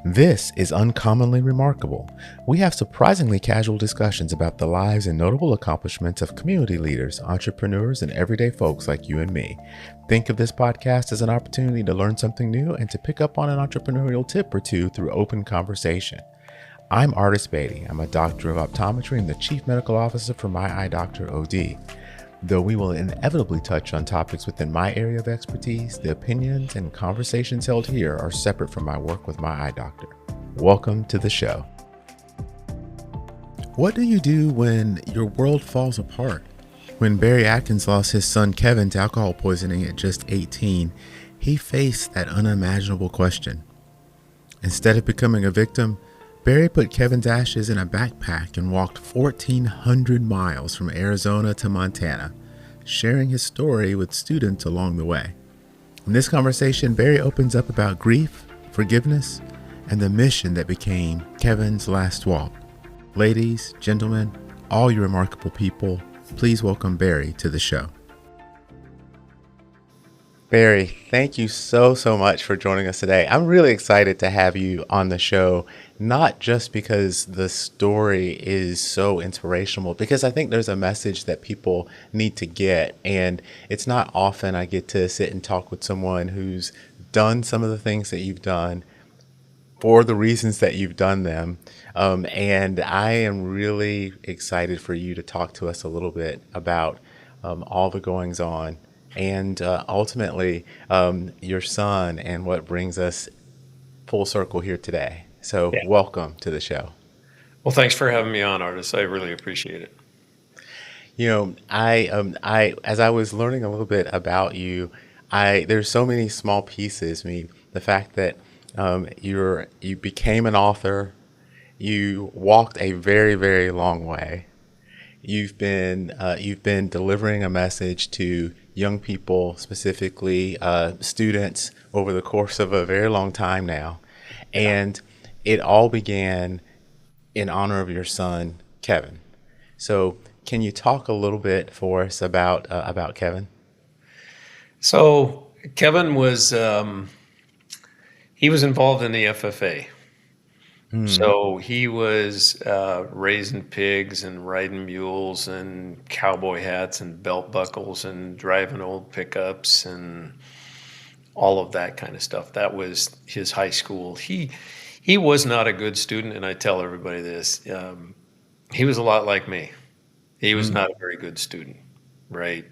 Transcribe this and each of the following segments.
This is Uncommonly Remarkable. We have surprisingly casual discussions about the lives and notable accomplishments of community leaders, entrepreneurs, and everyday folks like you and me. Think of this podcast as an opportunity to learn something new and to pick up on an entrepreneurial tip or two through open conversation. I'm Artis Beatty. I'm a doctor of optometry and the chief medical officer for My Eye Doctor OD. Though we will inevitably touch on topics within my area of expertise, the opinions and conversations held here are separate from my work with my eye doctor. Welcome to the show. What do you do when your world falls apart? When Barry Adkins lost his son Kevin to alcohol poisoning at just 18, he faced that unimaginable question. Instead of becoming a victim, Barry put Kevin's ashes in a backpack and walked 1,400 miles from Arizona to Montana, sharing his story with students along the way. In this conversation, Barry opens up about grief, forgiveness, and the mission that became Kevin's last walk. Ladies, gentlemen, all you remarkable people, please welcome Barry to the show. Barry, thank you so much for joining us today. I'm really excited to have you on the show, not just because the story is so inspirational, because I think there's a message that people need to get. And it's not often I get to sit and talk with someone who's done some of the things that you've done for the reasons that you've done them. And I am really excited for you to talk to us a little bit about all the goings on and ultimately your son and what brings us full circle here today. So Welcome to the show. Well, thanks for having me on, Artis. I really appreciate it. You know, I as I was learning a little bit about you, there's so many small pieces. I mean, the fact that you became an author, you walked a very long way. You've been delivering a message to young people, specifically students, over the course of a very long time now, and it all began in honor of your son, Kevin. So, can you talk a little bit for us about Kevin? So Kevin was he was involved in the FFA. So he was raising pigs and riding mules and cowboy hats and belt buckles and driving old pickups and all of that kind of stuff. That was his high school. He was not a good student, and I tell everybody this. He was a lot like me. He was not a very good student, right?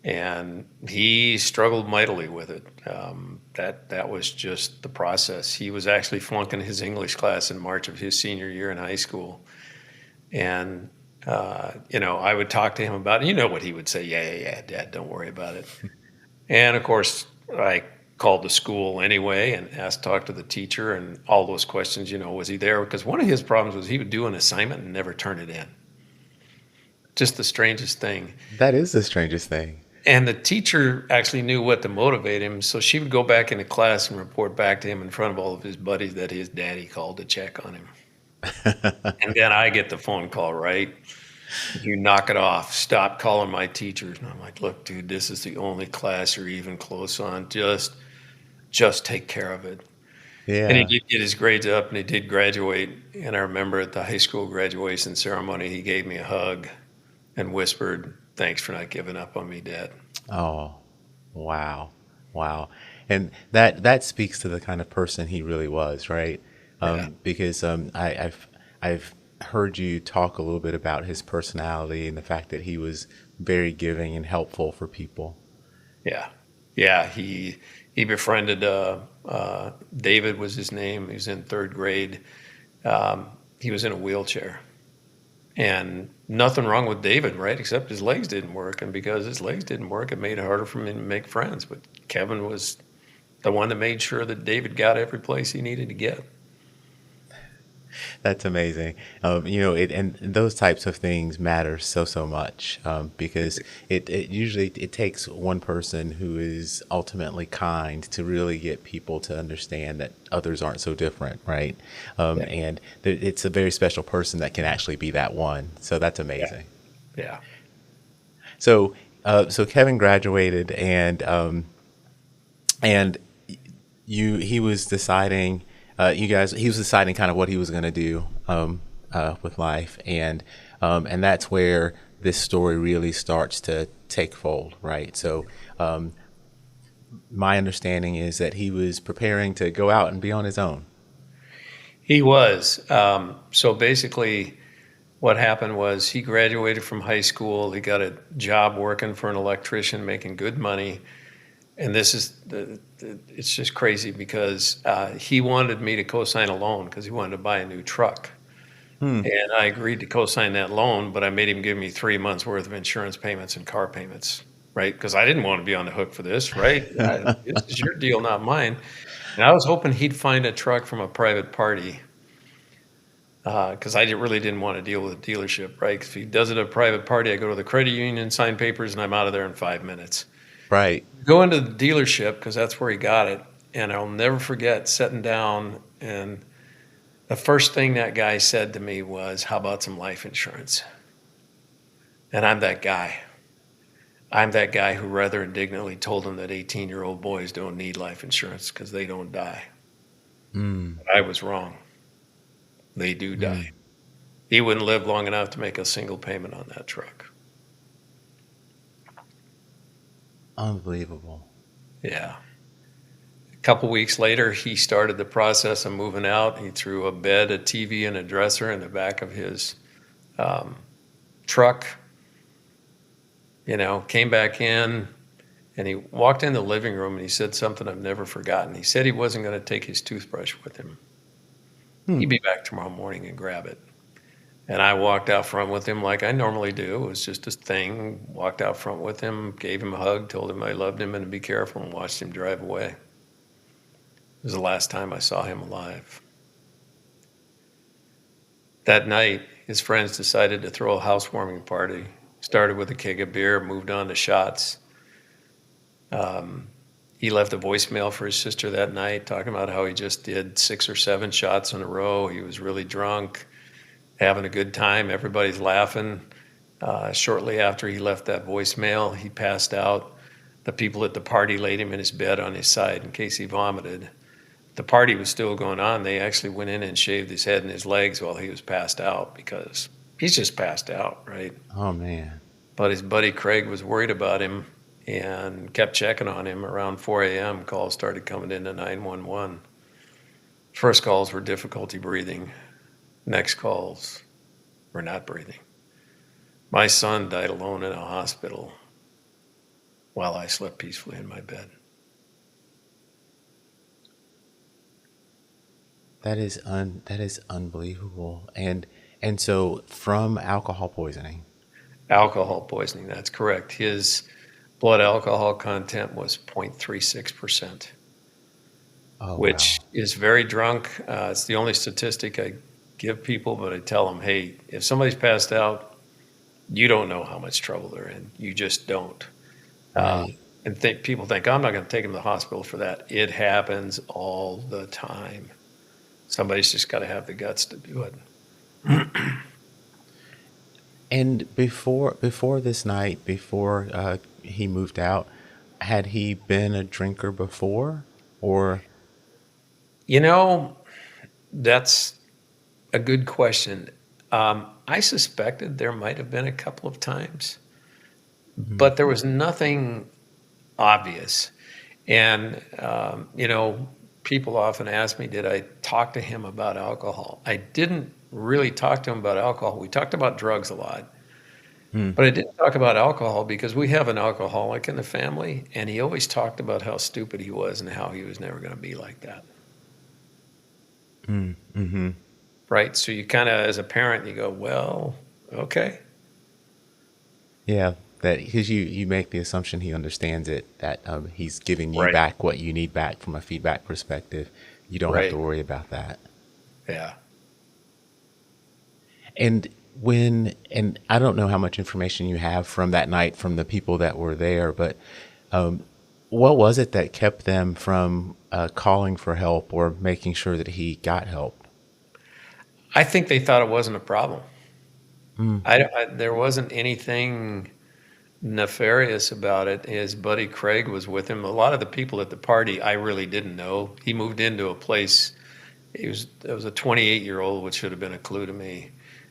And he struggled mightily with it. That was just the process. He was actually flunking his English class in March of his senior year in high school. And, I would talk to him about it. You know what he would say? Yeah, Dad, don't worry about it. And, of course, I called the school anyway and talked to the teacher and all those questions, was he there? Because one of his problems was he would do an assignment and never turn it in. Just the strangest thing. That is the strangest thing. And the teacher actually knew what to motivate him, so she would go back into class and report back to him in front of all of his buddies that his daddy called to check on him. And then I get the phone call, right? You knock it off. Stop calling my teachers. And I'm like, look, dude, this is the only class you're even close on. Just take care of it. Yeah. And he did get his grades up, and he did graduate. And I remember at the high school graduation ceremony, he gave me a hug and whispered, "Thanks for not giving up on me, Dad." Oh, wow. And that speaks to the kind of person he really was, right? Because I've heard you talk a little bit about his personality and the fact that he was very giving and helpful for people. Yeah. He befriended David was his name. He was in third grade. He was in a wheelchair. And nothing wrong with David, right? Except his legs didn't work. And because his legs didn't work, it made it harder for him to make friends. But Kevin was the one that made sure that David got every place he needed to get. That's amazing. And those types of things matter so much because it usually takes one person who is ultimately kind to really get people to understand that others aren't so different, right? And it's a very special person that can actually be that one. So that's amazing. Yeah. So Kevin graduated, and he was deciding he was deciding kind of what he was going to do with life, and that's where this story really starts to take fold, right? So my understanding is that he was preparing to go out and be on his own. He was. So basically, what happened was he graduated from high school. He got a job working for an electrician, making good money. And this is it's just crazy because he wanted me to co-sign a loan because he wanted to buy a new truck. Hmm. And I agreed to co-sign that loan, but I made him give me 3 months worth of insurance payments and car payments, right? Because I didn't want to be on the hook for this, right? This is your deal, not mine. And I was hoping he'd find a truck from a private party because I really didn't want to deal with a dealership, right? 'Cause if he does it at a private party, I go to the credit union, sign papers, and I'm out of there in 5 minutes. Right. Go into the dealership because that's where he got it. And I'll never forget sitting down, and the first thing that guy said to me was, "How about some life insurance?" And I'm that guy. I'm that guy who rather indignantly told him that 18-year-old boys don't need life insurance because they don't die. Mm, But I was wrong. They do die. mm. He wouldn't live long enough to make a single payment on that truck. Unbelievable. Yeah. A couple weeks later, he started the process of moving out. He threw a bed, a TV, and a dresser in the back of his um, truck. Came back in, and he walked in the living room and he said something I've never forgotten. He said he wasn't going to take his toothbrush with him. Hmm. He'd be back tomorrow morning and grab it. And I walked out front with him like I normally do. It was just a thing. Walked out front with him, gave him a hug, told him I loved him and to be careful, and watched him drive away. It was the last time I saw him alive. That night, his friends decided to throw a housewarming party. Started with a keg of beer, moved on to shots. He left a voicemail for his sister that night talking about how he just did 6 or 7 shots in a row. He was really drunk, having a good time. Everybody's laughing. Shortly after he left that voicemail, he passed out. The people at the party laid him in his bed on his side in case he vomited. The party was still going on. They actually went in and shaved his head and his legs while he was passed out because he's just passed out, right? Oh man. But his buddy Craig was worried about him and kept checking on him. Around 4 a.m., calls started coming into 911. First calls were difficulty breathing. Next calls were not breathing. My son died alone in a hospital while I slept peacefully in my bed. That is unbelievable. And so from alcohol poisoning. Alcohol poisoning, that's correct. His blood alcohol content was 0.36%, Oh which wow. is very drunk. It's the only statistic I give people, but I tell them, hey, if somebody's passed out, you don't know how much trouble they're in. You just don't. Uh, Right. and people think, I'm not going to take them to the hospital for that. It happens all the time. Somebody's just got to have the guts to do it. And before this night, before he moved out, had he been a drinker before, or? You know, that's a good question. I suspected there might have been a couple of times, Mhm. but there was nothing obvious. And, people often ask me, did I talk to him about alcohol? I didn't really talk to him about alcohol. We talked about drugs a lot, Hmm. but I didn't talk about alcohol because we have an alcoholic in the family, and he always talked about how stupid he was and how he was never going to be like that. Mm. Mm-hmm. Right? So you kind of, as a parent, you go, well, okay. Yeah, that because you make the assumption he understands it, that he's giving you Right. back what you need back from a feedback perspective. You don't have to Right. worry about that. Yeah. And and I don't know how much information you have from that night from the people that were there, but um, what was it that kept them from calling for help or making sure that he got help? I think they thought it wasn't a problem. Mm, There wasn't anything nefarious about it. His buddy Craig was with him. A lot of the people at the party I really didn't know. He moved into a place It was a 28-year-old, which should have been a clue to me.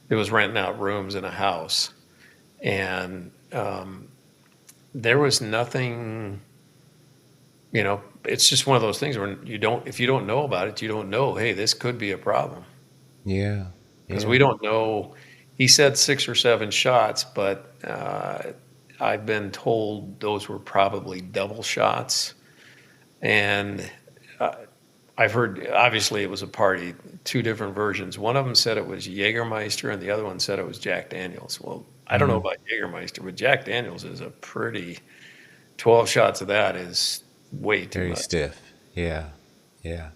It was renting out rooms in a house, and there was nothing. It's just one of those things where if you don't know about it, you don't know. Hey, this could be a problem Yeah. because we Yeah. don't know. He said 6 or 7 shots, but I've been told those were probably double shots, and uh, I've heard, obviously, it was a party, two different versions. One of them said it was Jägermeister, and the other one said it was Jack Daniels. Well, I don't know Mm. about Jägermeister, but Jack Daniels is a pretty, 12 shots of that is way too Very much. stiff. Yeah. Yeah.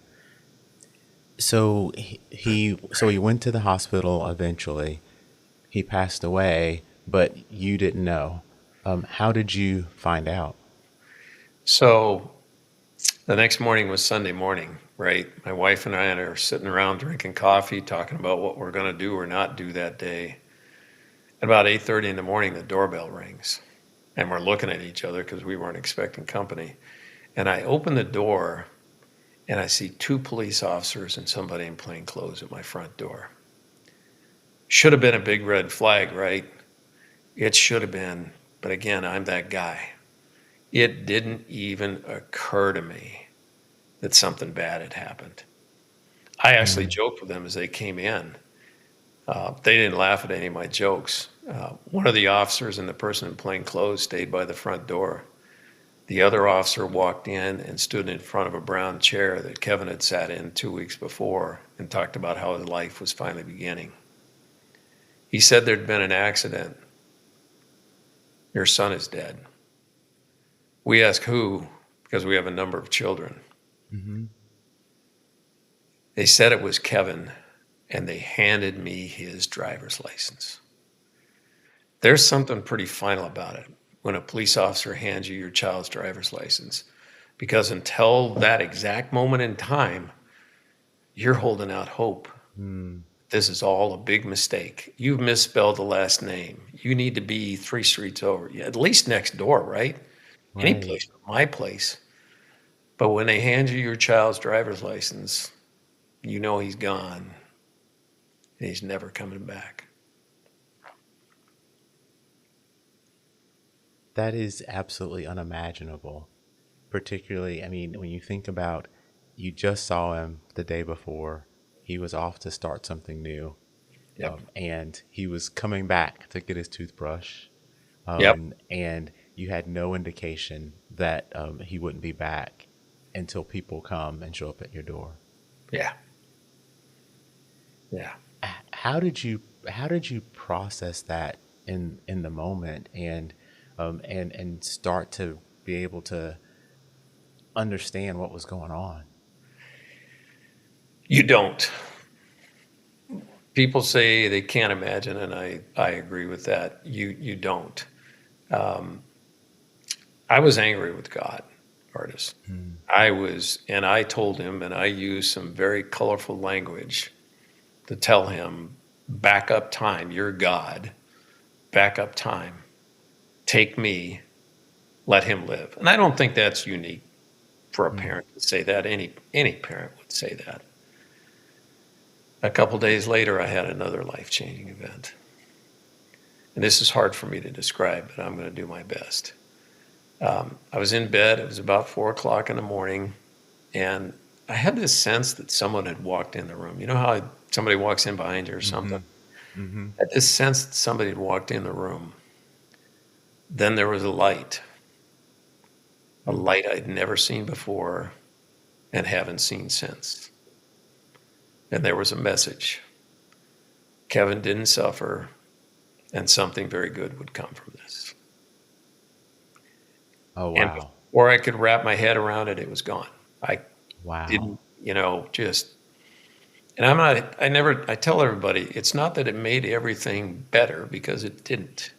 So he went to the hospital eventually. He passed away, but you didn't know. How did you find out? So the next morning was Sunday morning, right? My wife and I are sitting around drinking coffee, talking about what we're going to do or not do that day. At about 8:30 in the morning, the doorbell rings, and we're looking at each other because we weren't expecting company. And I open the door and I see two police officers and somebody in plain clothes at my front door. Should have been a big red flag, right? It should have been. But again, I'm that guy. It didn't even occur to me that something bad had happened. I actually Mm. joked with them as they came in. They didn't laugh at any of my jokes. One of the officers and the person in plain clothes stayed by the front door. The other officer walked in and stood in front of a brown chair that Kevin had sat in 2 weeks before and talked about how his life was finally beginning. He said there'd been an accident. Your son is dead. We asked who, because we have a number of children. Hmm. They said it was Kevin, and they handed me his driver's license. There's something pretty final about it when a police officer hands you your child's driver's license, because until that exact moment in time, you're holding out hope. Mm. This is all a big mistake. You've misspelled the last name. You need to be 3 streets over, yeah, at least next door, right? Any Right. place but my place. But when they hand you your child's driver's license, you know he's gone and he's never coming back. That is absolutely unimaginable. Particularly, I mean, when you think about you just saw him the day before, he was off to start something new, Yep. and he was coming back to get his toothbrush, Yep. and you had no indication that he wouldn't be back until people come and show up at your door. Yeah. Yeah. How did you process that in the moment and start to be able to understand what was going on? You don't. People say they can't imagine, and I agree with that. You don't. Um, I was angry with God, artist. Mm. And I told him, and I used some very colorful language to tell him, back up time, you're God, back up time, take me, let him live. And I don't think that's unique for a Mm. parent to say that. Any parent would say that. A couple days later, I had another life-changing event. And this is hard for me to describe, but I'm going to do my best. I was in bed. It was about 4 o'clock in the morning, and I had this sense that someone had walked in the room. You know how somebody walks in behind you or something? Mhm. Mhm. I had this sense that somebody had walked in the room. Then there was a Mm. light I'd never seen before and haven't seen since. And there was a message. Kevin didn't suffer, and something very good would come from this. Oh, And wow. before I could wrap my head around it, it was gone. I Wow. didn't, just, and I'm not, I never, I tell everybody, it's not that it made everything better because it didn't,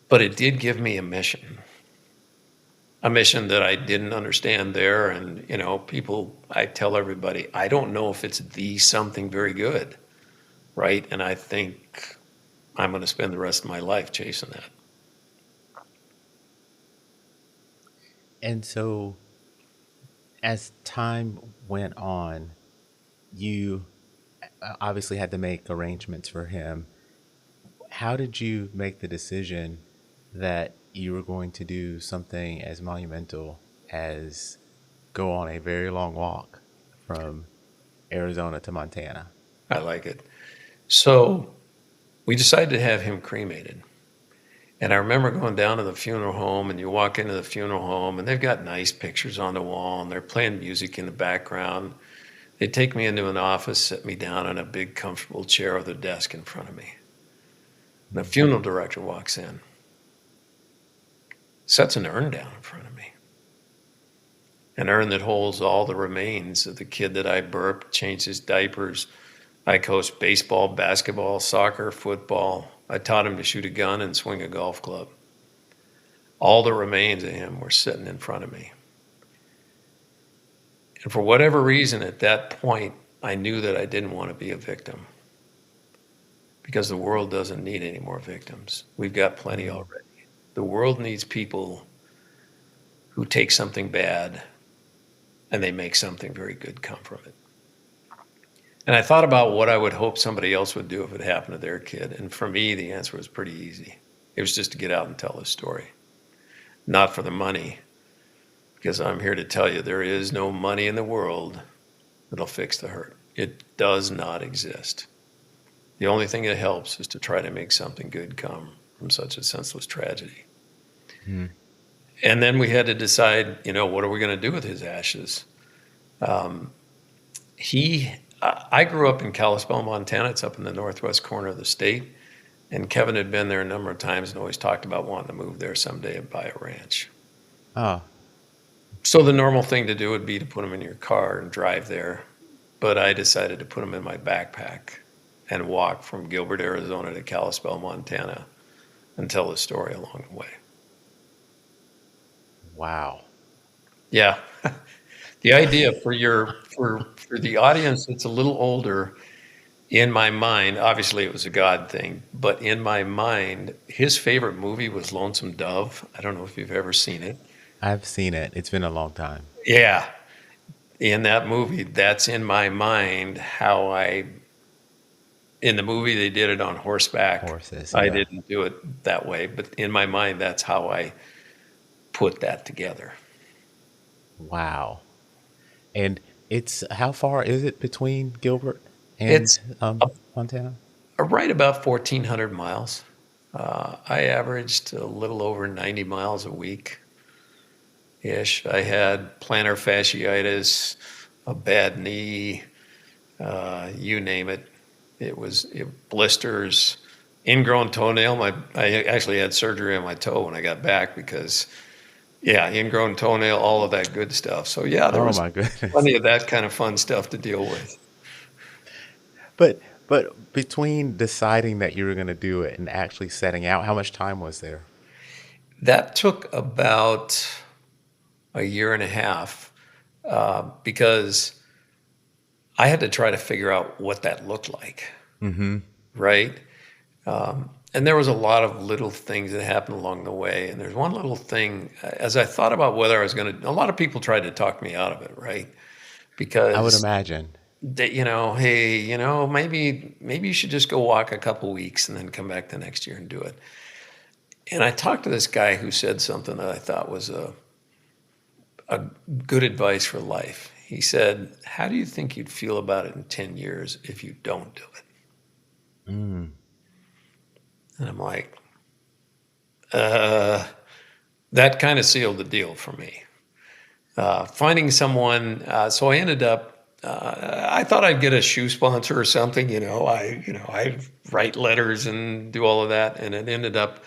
but it did give me a mission that I didn't understand there. And, I tell everybody, I don't know if it's the something very good, right? And I think I'm going to spend the rest of my life chasing that. And so as time went on, you obviously had to make arrangements for him. How did you make the decision that you were going to do something as monumental as go on a very long walk from Arizona to Montana? I like it. So we decided to have him cremated. And I remember going down to the funeral home, and you walk into the funeral home, and they've got nice pictures on the wall, and they're playing music in the background. They take me into an office, sit me down on a big, comfortable chair with a desk in front of me. And the funeral director walks in, sets an urn down in front of me, an urn that holds all the remains of the kid that I burped, changed his diapers. I coached baseball, basketball, soccer, football. I taught him to shoot a gun and swing a golf club. All the remains of him were sitting in front of me. And for whatever reason, at that point, I knew that I didn't want to be a victim because the world doesn't need any more victims. We've got plenty already. The world needs people who take something bad and they make something very good come from it. And I thought about what I would hope somebody else would do if it happened to their kid. And for me, the answer was pretty easy. It was just to get out and tell the story. Not for the money, because I'm here to tell you there is no money in the world that'll fix the hurt. It does not exist. The only thing that helps is to try to make something good come from such a senseless tragedy. Mm. And then we had to decide, what are we going to do with his ashes? I grew up in Kalispell, Montana. It's up in the northwest corner of the state. And Kevin had been there a number of times and always talked about wanting to move there someday and buy a ranch. Oh, So the normal thing to do would be to put him in your car and drive there. But I decided to put him in my backpack and walk from Gilbert, Arizona to Kalispell, Montana, and tell the story along the way. wow. Yeah. The idea for the audience that's a little older, in my mind, obviously it was a God thing, but in my mind, his favorite movie was Lonesome Dove. I don't know if you've ever seen it. I've seen it. It's been a long time. Yeah. In that movie, that's in my mind in the movie they did it on horseback. Horses, I yeah. didn't do it that way, but in my mind, that's how I put that together. Wow. And it's how far is it between Gilbert and It's Montana? right about 1,400 miles. I averaged a little over 90 miles a week ish. I had plantar fasciitis, a bad knee, you name it. Blisters, ingrown toenail. I actually had surgery on my toe when I got back because, yeah, ingrown toenail, all of that good stuff. So yeah, there Oh was my goodness. plenty of that kind of fun stuff to deal with. But between deciding that you were going to do it and actually setting out, how much time was there? That took about a year and a half because I had to try to figure out what that looked like, Mm-hmm. right? And there was a lot of little things that happened along the way. And there's one little thing, as I thought about whether I was going to, a lot of people tried to talk me out of it, right? I would Because imagine. hey, maybe you should just go walk a couple weeks and then come back the next year and do it. And I talked to this guy who said something that I thought was a good advice for life. He said, "How do you think you'd feel about it in 10 years if you don't do it?" Mm. And I'm like, that kind of sealed the deal for me. Finding someone, so I ended up. I thought I'd get a shoe sponsor or something. I write letters and do all of that, and it ended up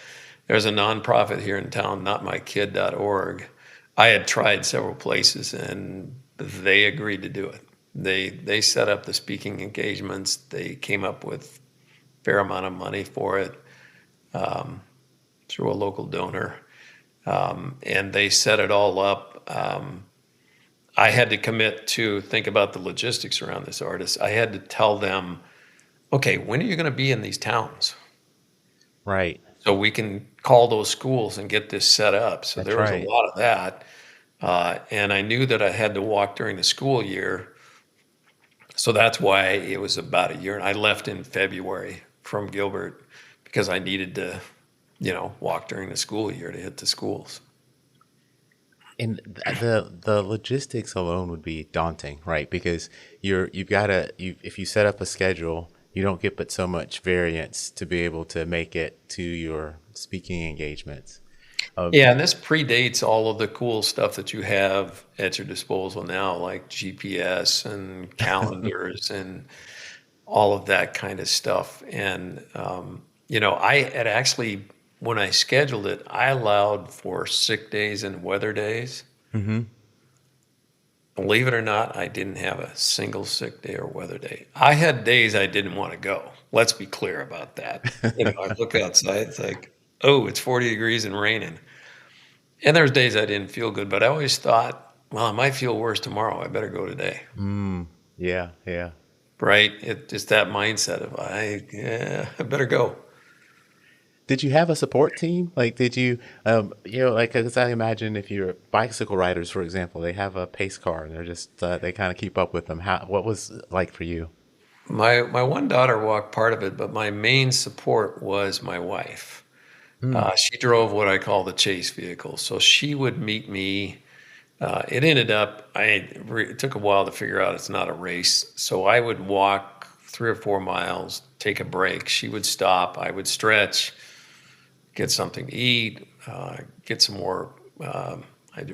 there's a nonprofit here in town, notmykid.org. I had tried several places, and they agreed to do it. They set up the speaking engagements. They came up with a fair amount of money for it through a local donor, and they set it all up. I had to commit to think about the logistics around this artist. I had to tell them, okay, when are you going to be in these towns? Right. So we can call those schools and get this set up. So That's there was a right. lot of that. And I knew that I had to walk during the school year. So that's why it was about a year. And I left in February from Gilbert because I needed to, walk during the school year to hit the schools. And the logistics alone would be daunting, right? Because you've got to if you set up a schedule, you don't get but so much variance to be able to make it to your speaking engagements. Yeah, and this predates all of the cool stuff that you have at your disposal now, like GPS and calendars and all of that kind of stuff. And, I had actually, when I scheduled it, I allowed for sick days and weather days. Hmm. Believe it or not, I didn't have a single sick day or weather day. I had days I didn't want to go. Let's be clear about that. I look outside, it's like, oh, it's 40 degrees and raining. And there's days I didn't feel good, but I always thought, well, I might feel worse tomorrow. I better go today. Mm, yeah, yeah. Right? It's just that mindset of I better go. Did you have a support team? Like, did you, like, because I imagine if you're bicycle riders, for example, they have a pace car and they're just, they kind of keep up with them. What was it like for you? My one daughter walked part of it, but my main support was my wife. Mm, She drove what I call the chase vehicle. So she would meet me. It ended up, it took a while to figure out it's not a race. So I would walk 3 or 4 miles, take a break. She would stop. I would stretch, get something to eat, get some more. I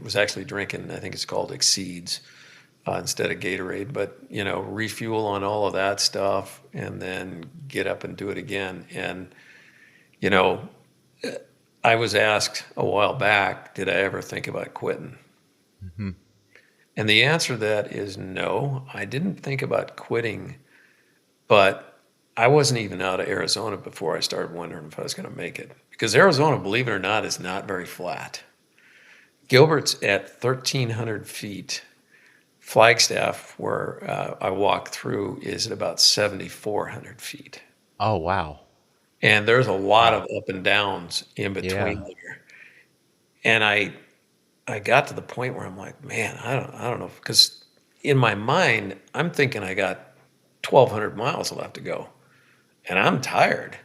was actually drinking, I think it's called Exceeds instead of Gatorade, but refuel on all of that stuff and then get up and do it again. And, you know, I was asked a while back, did I ever think about quitting? hmm. And the answer to that is no, I didn't think about quitting, but I wasn't even out of Arizona before I started wondering if I was going to make it. Because Arizona, believe it or not, is not very flat. Gilbert's at 1,300 feet. Flagstaff, where I walk through, is at about 7,400 feet. Oh, wow. And there's a lot of Wow. up and downs in between Yeah. there. And I got to the point where I'm like, man, I don't know, because in my mind, I'm thinking I got 1,200 miles left to go, and I'm tired.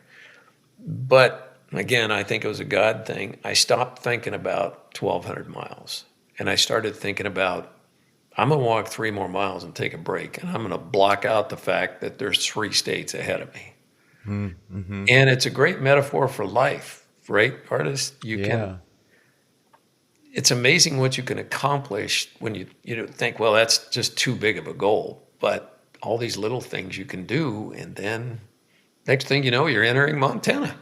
But again, I think it was a God thing. I stopped thinking about 1,200 miles, and I started thinking about I'm going to walk 3 more miles and take a break, and I'm going to block out the fact that there's 3 states ahead of me. Mm-hmm. And it's a great metaphor for life, right, artist? Yeah. It's amazing what you can accomplish when you don't think, well, that's just too big of a goal. But all these little things you can do, and then next thing you know, you're entering Montana.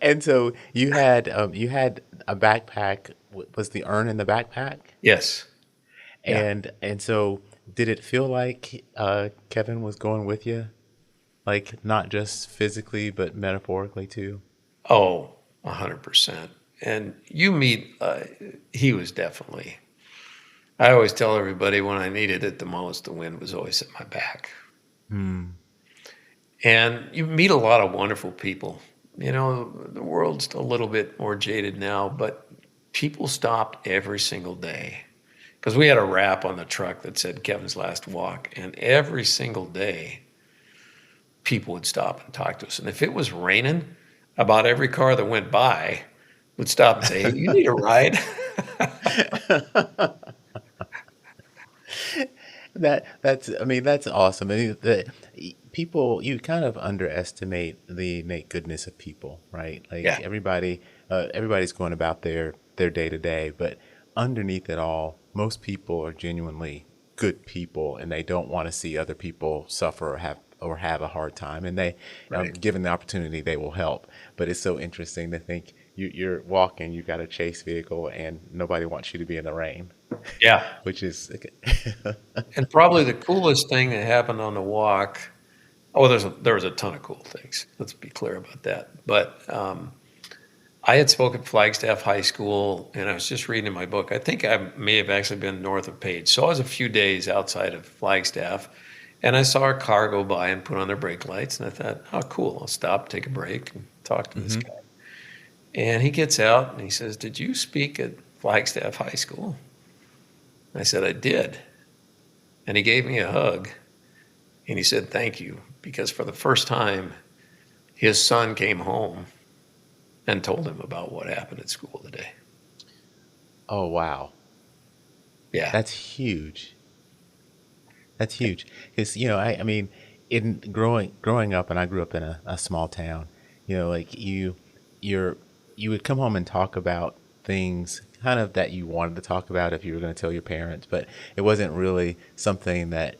And so you had a backpack. Was the urn in the backpack? Yes. Yeah. And so did it feel like Kevin was going with you? Like not just physically, but metaphorically too? Oh, 100%. And you meet, he was definitely, I always tell everybody when I needed it the most, the wind was always at my back. Hmm. And you meet a lot of wonderful people. The world's a little bit more jaded now, but people stopped every single day. Because we had a wrap on the truck that said Kevin's last walk, and every single day, people would stop and talk to us. And if it was raining, about every car that went by would stop and say, "Hey, you need a ride?" That's I mean that's awesome. I mean, people you kind of underestimate the innate goodness of people, right? Like Yeah, everybody's going about their day to day, but underneath it all, most people are genuinely good people, and they don't want to see other people suffer or have a hard time, and they, right. given the opportunity, they will help. But it's so interesting to think you're walking, you've got a chase vehicle, and nobody wants you to be in the rain, Yeah. which is And probably the coolest thing that happened on the walk. Oh, there was a ton of cool things. Let's be clear about that. But I had spoken at Flagstaff High School, and I was just reading in my book. I think I may have actually been north of Page. So I was a few days outside of Flagstaff, and I saw a car go by and put on their brake lights, and I thought, oh, cool. I'll stop, take a break, and talk to this hmm. guy. And he gets out and he says, "Did you speak at Flagstaff High School?" I said, "I did." and he gave me a hug, and he said thank you, because for the first time, his son came home and told him about what happened at school today. Oh, wow. Yeah. That's huge. That's huge. Because, I mean, in growing up, and I grew up in a small town, like you're, you would come home and talk about things kind of that you wanted to talk about if you were going to tell your parents, but it wasn't really something that,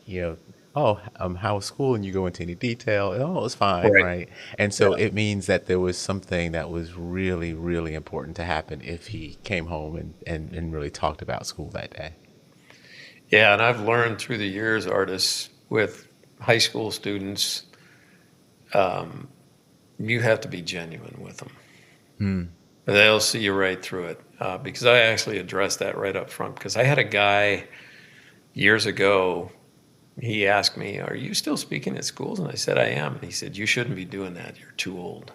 oh, how was school? And you go into any detail. Oh, it was fine, Right. right? And so Yeah. it means that there was something that was really, really important to happen if he came home and really talked about school that day. Yeah, and I've learned through the years, artists, with high school students, you have to be genuine with them. Hmm. They'll see you right through it. Because I actually addressed that right up front. Because I had a guy years ago, he asked me, "Are you still speaking at schools?" And I said, "I am." And he said, "You shouldn't be doing that. You're too old."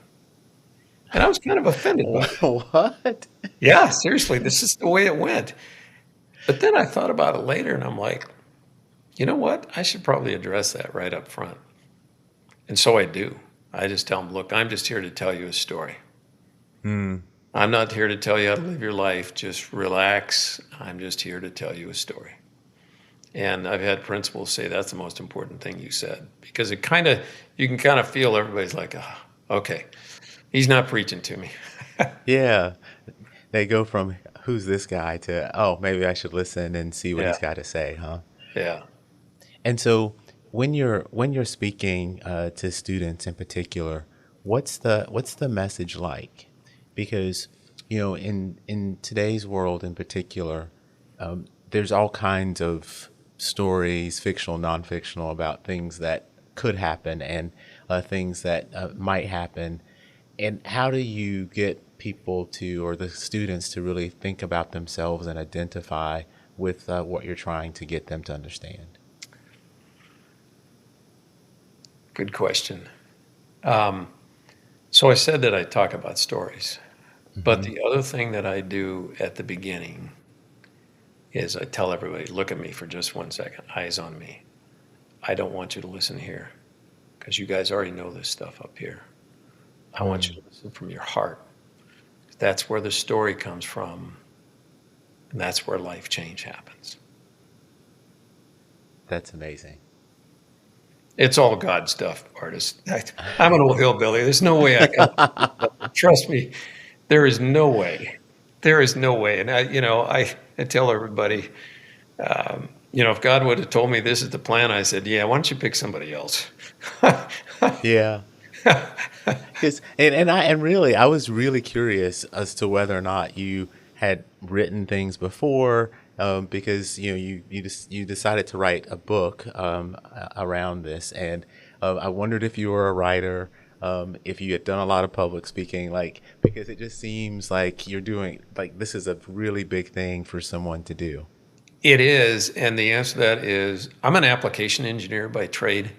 And I was kind of offended by it. What? Yeah, seriously, this is the way it went. But then I thought about it later, and I'm like, you know what? I should probably address that right up front. And so I do. I just tell them, look, I'm just here to tell you a story. Hmm. I'm not here to tell you how to live your life. Just relax. I'm just here to tell you a story. And I've had principals say that's the most important thing you said, because you can kind of feel everybody's like, oh, okay, he's not preaching to me. Yeah. They go from who's this guy to, oh, maybe I should listen and see what Yeah, he's got to say, huh? yeah. And so when you're speaking to students in particular, what's the message like? Because in today's world in particular, there's all kinds of stories, fictional, non-fictional, about things that could happen and things that might happen. And how do you get people to, or the students to really think about themselves and identify with what you're trying to get them to understand? Good question. Um, so I said that I talk about stories, but Hmm. the other thing that I do at the beginning is I tell everybody, look at me for just 1 second, eyes on me. I don't want you to listen here because you guys already know this stuff up here. I want you Mm, to listen from your heart. That's where the story comes from, and that's where life change happens. that's amazing. It's all God stuff, artist. I'm an old hillbilly. There's no way I can. Trust me, there is no way. There is no way. And I tell everybody, if God would have told me this is the plan, I said, yeah, why don't you pick somebody else? Yeah. Because and really I was really curious as to whether or not you had written things before, because you decided to write a book around this, and I wondered if you were a writer, if you had done a lot of public speaking, like, because it just seems like you're doing, like, this is a really big thing for someone to do. It is. And the answer to that is I'm an application engineer by trade.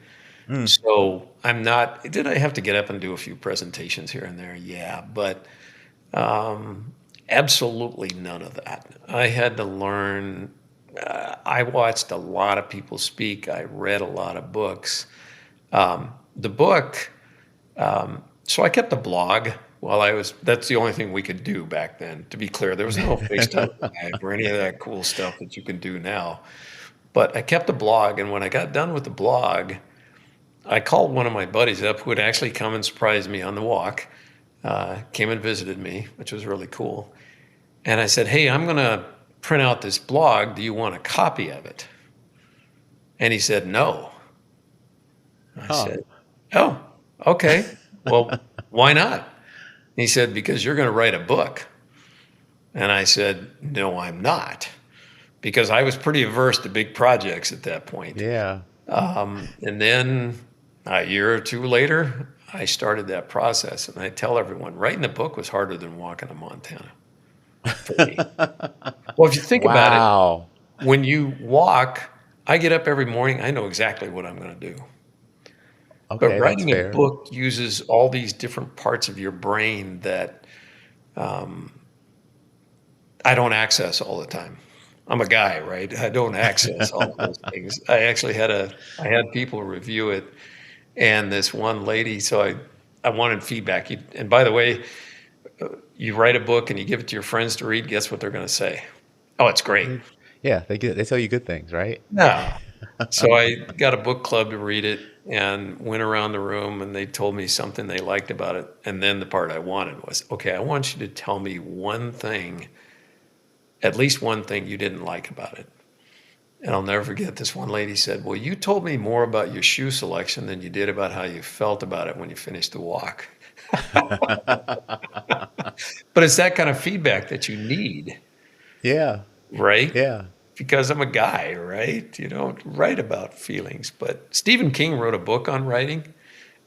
Mm. So I'm not, did I have to get up and do a few presentations here and there? Yeah. But um, absolutely none of that. I had to learn. I watched a lot of people speak. I read a lot of books. The book, so I kept a blog while that's the only thing we could do back then. To be clear, there was no FaceTime Live or any of that cool stuff that you can do now. But I kept a blog, and when I got done with the blog, I called one of my buddies up who had actually come and surprised me on the walk, came and visited me, which was really cool. And I said, hey, I'm going to print out this blog. Do you want a copy of it? And he said, no. I Huh. said, oh, okay. Well, why not? He said, because you're going to write a book. And I said, no, I'm not. Because I was pretty averse to big projects at that point. Yeah. And then a year or two later, I started that process. And I tell everyone, writing a book was harder than walking to Montana for me. Well, if you think about it, Wow. when you walk, I get up every morning, I know exactly what I'm going to do. But Okay, that's writing a fair. book uses all these different parts of your brain that I don't access all the time. I'm a guy, right? I don't access all of those things. I had people review it, and this one lady, so I wanted feedback. And by the way, you write a book and you give it to your friends to read, guess what they're going to say? Oh, it's great. Yeah, they tell you good things, right? No. So I got a book club to read it and went around the room and they told me something they liked about it. And then the part I wanted was, okay, I want you to tell me one thing, at least one thing you didn't like about it. And I'll never forget this one lady said, well, you told me more about your shoe selection than you did about how you felt about it when you finished the walk. But it's that kind of feedback that you need, Yeah, right? yeah. Because I'm a guy, right? You don't write about feelings. But Stephen King wrote a book on writing,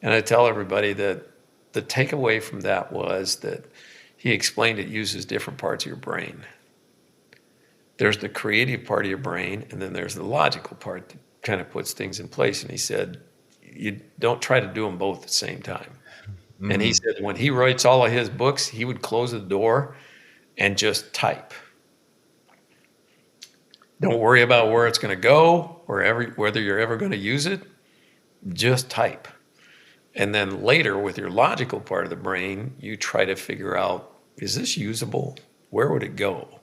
and I tell everybody that the takeaway from that was that he explained it uses different parts of your brain. There's the creative part of your brain, and then there's the logical part that kind of puts things in place. And he said, you don't try to do them both at the same time. And he Mm, said when he writes all of his books, he would close the door and just type. Don't worry about where it's going to go or whether you're ever going to use it. Just type. And then later, with your logical part of the brain, you try to figure out, is this usable? Where would it go?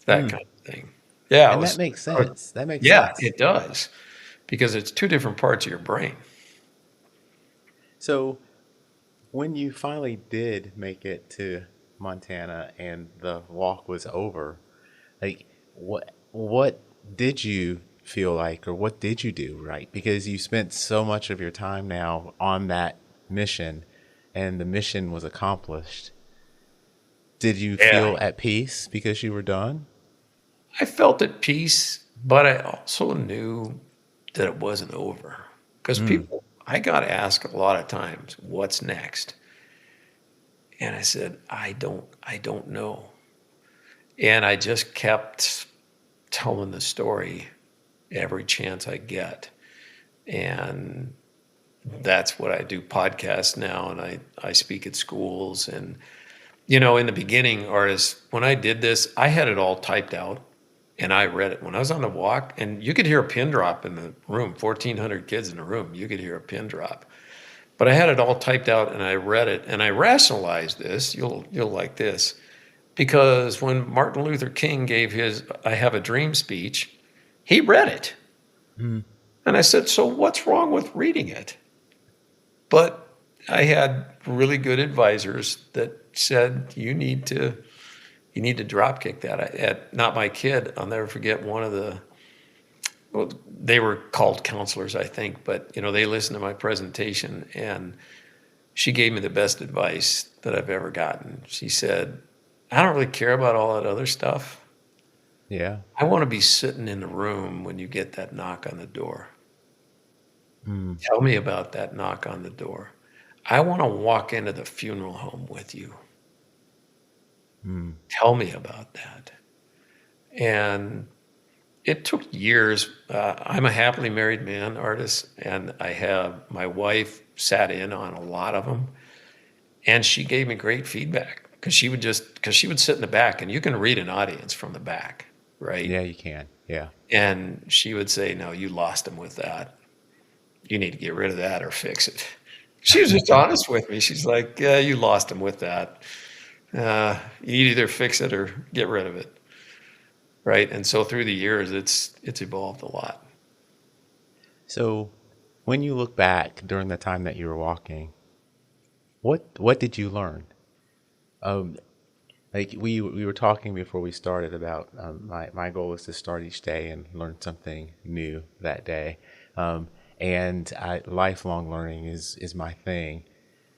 That mm. kind of thing. Yeah, it And that was. makes sense. That makes Yeah, sense. it does, because it's two different parts of your brain. So, when you finally did make it to Montana and the walk was over, like what did you feel like, or what did you do, right? Because you spent so much of your time now on that mission and the mission was accomplished. Did you Yeah, feel at peace because you were done? I felt at peace, but I also knew that it wasn't over. Because Mm, I got asked a lot of times, what's next? And I said, I don't know. And I just kept telling the story every chance I get. And that's what I do podcasts now. And I speak at schools. And, in the beginning, artists, when I did this, I had it all typed out and I read it. When I was on the walk, and you could hear a pin drop in the room, 1,400 kids in the room, you could hear a pin drop. But I had it all typed out and I read it and I rationalized this. You'll like this. Because when Martin Luther King gave his I Have a Dream speech, he read it. mm, And I said, so what's wrong with reading it? But I had really good advisors that said, you need to drop kick that. Not my kid. I'll never forget one of the, well, they were called counselors, I think, but they listened to my presentation and she gave me the best advice that I've ever gotten. She said, I don't really care about all that other stuff. yeah. I want to be sitting in the room when you get that knock on the door. Mm, Tell me about that knock on the door. I want to walk into the funeral home with you. mm, Tell me about that. And it took years. I'm a happily married man, artist, and I have my wife sat in on a lot of them, and she gave me great feedback because she would sit in the back, and you can read an audience from the back, right? yeah, you can. Yeah. And she would say, "No, you lost him with that. You need to get rid of that or fix it." She was just honest with me. She's like, "Yeah, you lost him with that. You either fix it or get rid of it." Right. And so through the years, it's evolved a lot. So, when you look back during the time that you were walking, what did you learn? Um, like we were talking before we started about my goal is to start each day and learn something new that day, and lifelong learning is my thing.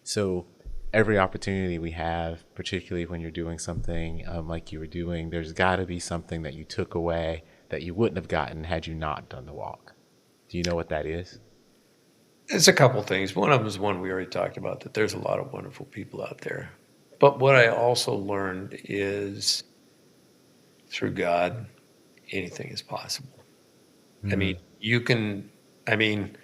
So every opportunity we have, particularly when you're doing something like you were doing, there's got to be something that you took away that you wouldn't have gotten had you not done the walk. Do you know what that is? It's a couple things. One of them is one we already talked about, that there's a lot of wonderful people out there. But what I also learned is through God, anything is possible. I mean, Mm, you can, I mean,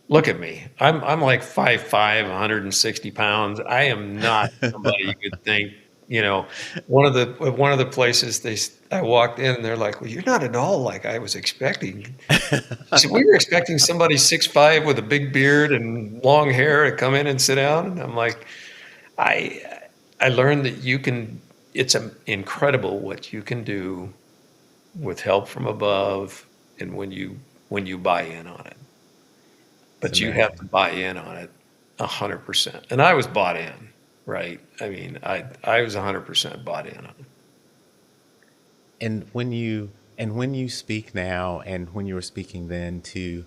look at me. I'm like 5'5", 160 pounds. I am not somebody you could think You know, one of the places I walked in and they're like, "Well, you're not at all like I was expecting." She said, "We were expecting somebody 6'5" with a big beard and long hair to come in and sit down." And I'm like, I I learned that it's incredible what you can do with help from above and when you buy in on it. It's But you have to amazing. buy in on it 100%. And I was bought in, right? I mean, I was 100% bought in on it. And when you speak now, and when you were speaking then to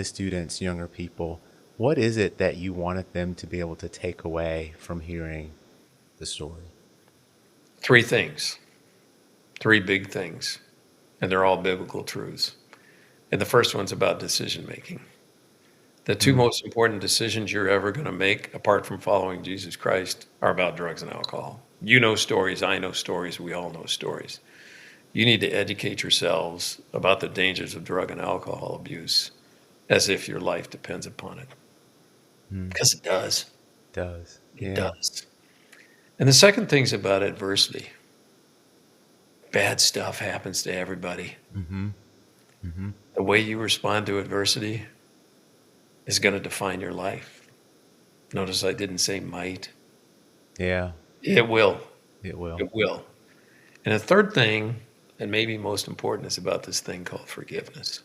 students, younger people, what is it that you wanted them to be able to take away from hearing the story? Three things, three big things, and they're all biblical truths. And the first one's about decision making. The two Mm, most important decisions you're ever going to make, apart from following Jesus Christ, are about drugs and alcohol. You know stories, I know stories, we all know stories. You need to educate yourselves about the dangers of drug and alcohol abuse as if your life depends upon it. mm, Because it does. does. It Yeah. does. And the second thing's about adversity. Bad stuff happens to everybody. Mm-hmm. Mm-hmm. The way you respond to adversity is going to define your life. Notice I didn't say might. Yeah, It will. it will. It will. And the third thing, and maybe most important, is about this thing called forgiveness.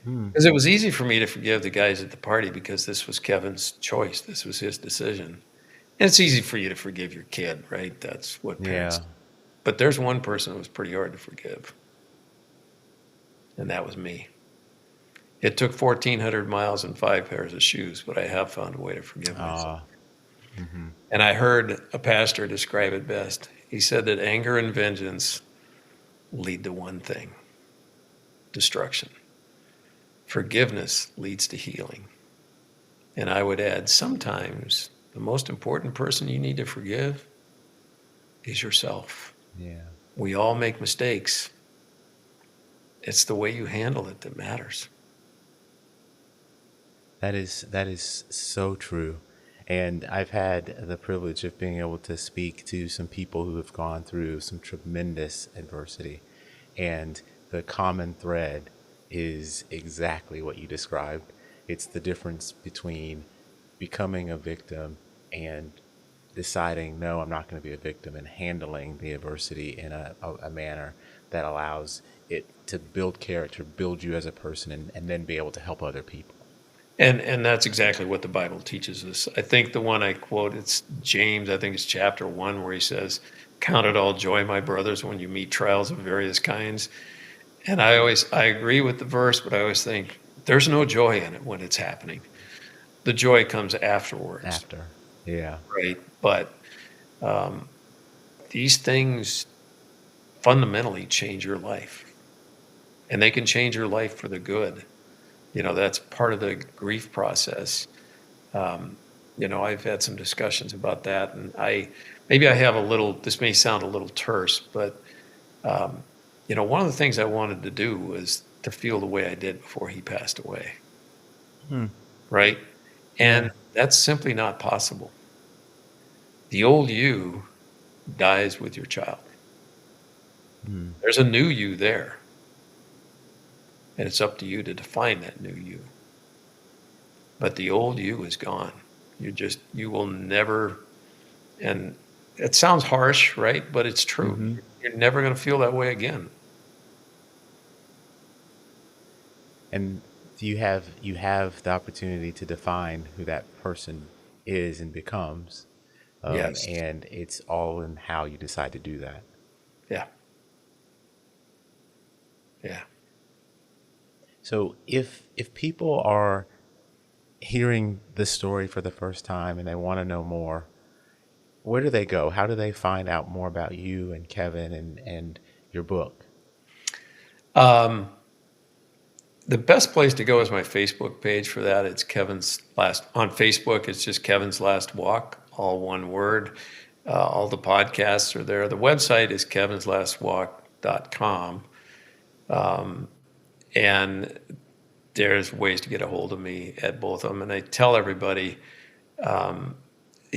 Mm, Because it was easy for me to forgive the guys at the party because this was Kevin's choice. This was his decision. And it's easy for you to forgive your kid, right? That's what parents yeah. do. But there's one person that was pretty hard to forgive, and that was me. It took 1,400 miles and 5 pairs of shoes, but I have found a way to forgive myself. Ah. Mm-hmm. And I heard a pastor describe it best. He said that anger and vengeance lead to one thing: destruction. Forgiveness leads to healing. And I would add, sometimes the most important person you need to forgive is yourself. Yeah. We all make mistakes. It's the way you handle it that matters. That is so true. And I've had the privilege of being able to speak to some people who have gone through some tremendous adversity. And the common thread is exactly what you described. It's the difference between becoming a victim and deciding, no, I'm not going to be a victim, and handling the adversity in a manner that allows it to build character, build you as a person, and then be able to help other people. And that's exactly what the Bible teaches us. I think the one I quote, it's James, I think it's chapter 1, where he says, "Count it all joy, my brothers, when you meet trials of various kinds." And I agree with the verse, but I always think there's no joy in it when it's happening. The joy comes afterwards, After. Yeah. right? But um, these things fundamentally change your life, and they can change your life for the good. That's part of the grief process. Um, I've had some discussions about that, and maybe I have a little. This may sound a little terse, but um, one of the things I wanted to do was to feel the way I did before he passed away, Hmm. right? Yeah. And that's simply not possible. The old you dies with your child. Hmm. There's a new you there, and it's up to you to define that new you. But the old you is gone. You will never, and it sounds harsh, right? But it's true. Mm-hmm. You're never going to feel that way again. And you have the opportunity to define who that person is and becomes, Yes. and it's all in how you decide to do that. Yeah. Yeah. So if people are hearing this story for the first time and they want to know more, where do they go? How do they find out more about you and Kevin and your book? Um, the best place to go is my Facebook page for that. It's Kevin's last on Facebook. It's just Kevin's Last Walk, all one word. All the podcasts are there. The website is kevinslastwalk.com. Um, and there's ways to get a hold of me at both of them. And I tell everybody, um,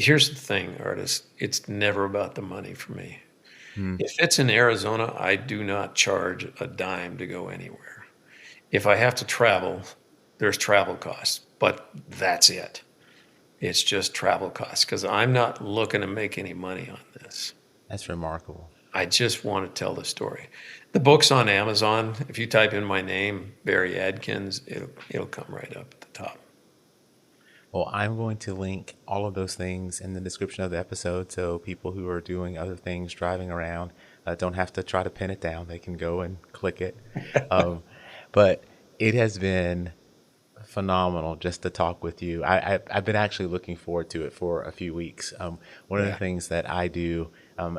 here's the thing, artist. It's never about the money for me. If it's in Arizona, I do not charge a dime to go anywhere. If I have to travel, there's travel costs, but that's it. It's just travel costs because I'm not looking to make any money on this. That's remarkable. I just want to tell the story. The book's on Amazon. If you type in my name, Barry Adkins, it'll come right up at the top. Well, I'm going to link all of those things in the description of the episode so people who are doing other things, driving around, don't have to try to pin it down. They can go and click it. But it has been phenomenal just to talk with you. I've been actually looking forward to it for a few weeks. One of the things that I do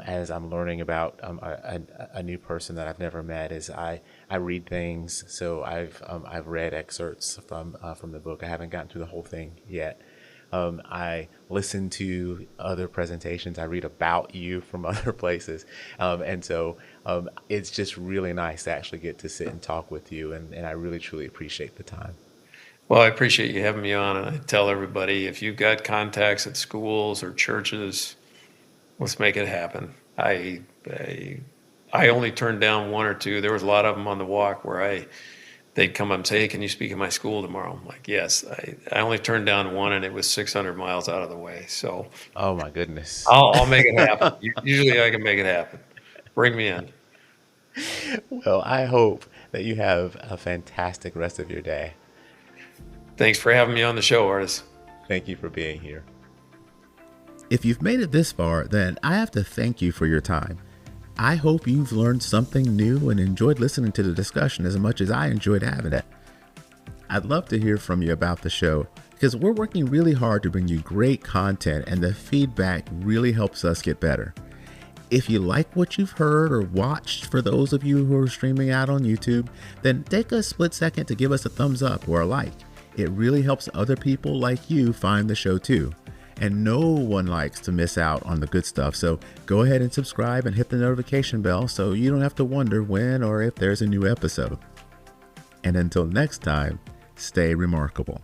as I'm learning about a new person that I've never met is I read things. So I've read excerpts from the book. I haven't gotten through the whole thing yet. I listen to other presentations. I read about you from other places. And so it's just really nice to actually get to sit and talk with you. And I really, truly appreciate the time. Well, I appreciate you having me on, and I tell everybody, if you've got contacts at schools or churches, let's make it happen. I only turned down one or two. There was a lot of them on the walk where they'd come up and say, "Hey, can you speak at my school tomorrow?" I'm like, "Yes." I only turned down one, and it was 600 miles out of the way. So, oh my goodness, I'll make it happen. Usually, I can make it happen. Bring me in. Well, I hope that you have a fantastic rest of your day. Thanks for having me on the show, artist. Thank you for being here. If you've made it this far, then I have to thank you for your time. I hope you've learned something new and enjoyed listening to the discussion as much as I enjoyed having it. I'd love to hear from you about the show because we're working really hard to bring you great content and the feedback really helps us get better. If you like what you've heard or watched, for those of you who are streaming out on YouTube, then take a split second to give us a thumbs up or a like. It really helps other people like you find the show too. And no one likes to miss out on the good stuff. So go ahead and subscribe and hit the notification bell so you don't have to wonder when or if there's a new episode. And until next time, stay remarkable.